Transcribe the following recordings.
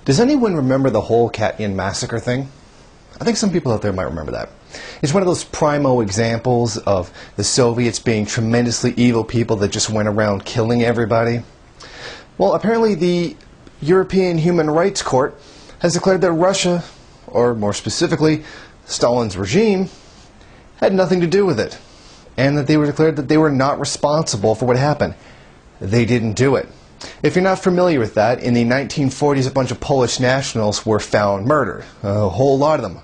Does anyone remember the whole Katyan massacre thing? I think some people out there might remember that. It's one of those primo examples of the Soviets being tremendously evil people that just went around killing everybody. Well, apparently the European Human Rights Court has declared that Russia, or more specifically, Stalin's regime, had nothing to do with it. And that they were declared that they were not responsible for what happened. They didn't do it. If you're not familiar with that, in the 1940s a bunch of Polish nationals were found murdered. A whole lot of them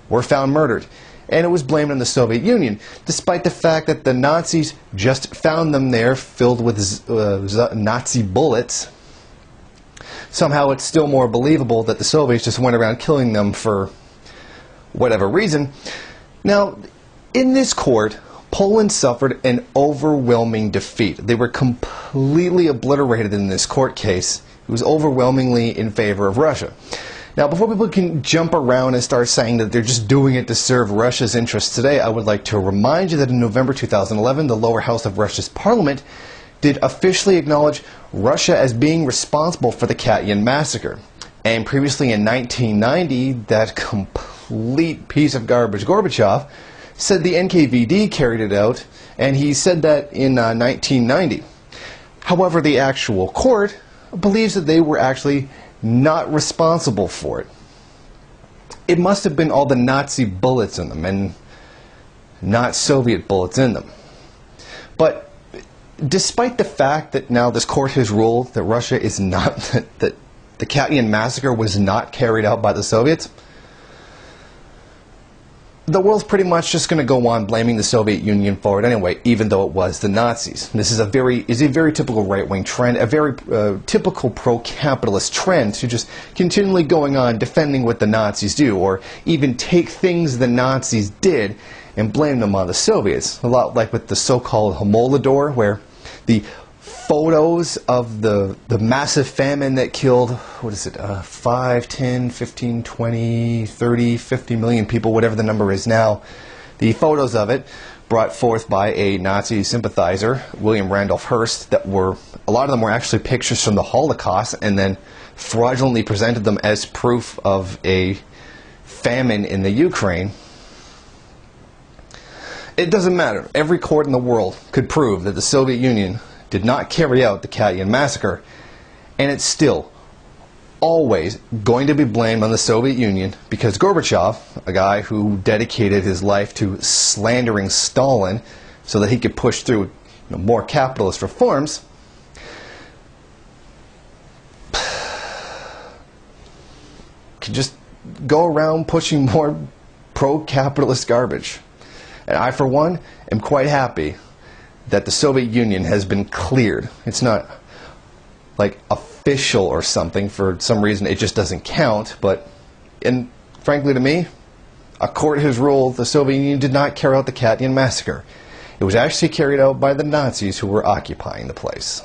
were found murdered. And it was blamed on the Soviet Union, despite the fact that the Nazis just found them there filled with Nazi bullets. Somehow it's still more believable that the Soviets just went around killing them for whatever reason. Now, in this court, Poland suffered an overwhelming defeat. They were completely obliterated in this court case. It was overwhelmingly in favor of Russia. Now, before people can jump around and start saying that they're just doing it to serve Russia's interests today, I would like to remind you that in November 2011, the lower house of Russia's parliament did officially acknowledge Russia as being responsible for the Katyan massacre. And previously in 1990, that complete piece of garbage Gorbachev said the NKVD carried it out, and he said that in 1990. However, the actual court believes that they were actually not responsible for it. It must have been all the Nazi bullets in them, and not Soviet bullets in them. But despite the fact that now this court has ruled that Russia is not, that the Katyan massacre was not carried out by the Soviets, the world's pretty much just going to go on blaming the Soviet Union for it anyway, even though it was the Nazis. This is a very typical right-wing trend, a very typical pro-capitalist trend to just continually going on defending what the Nazis do, or even take things the Nazis did and blame them on the Soviets. A lot like with the so-called Holodomor, where the photos of the massive famine that killed, 5, 10, 15, 20, 30, 50 million people, whatever the number is now. The photos of it brought forth by a Nazi sympathizer, William Randolph Hearst, that were, a lot of them were actually pictures from the Holocaust, and then fraudulently presented them as proof of a famine in the Ukraine. It doesn't matter. Every court in the world could prove that the Soviet Union did not carry out the Katyan massacre, and it's still always going to be blamed on the Soviet Union because Gorbachev, a guy who dedicated his life to slandering Stalin so that he could push through more capitalist reforms, could just go around pushing more pro-capitalist garbage. And I, for one, am quite happy that the Soviet Union has been cleared. It's not like official or something. For some reason it just doesn't count, but frankly to me, a court has ruled the Soviet Union did not carry out the Katyan massacre. It was actually carried out by the Nazis who were occupying the place.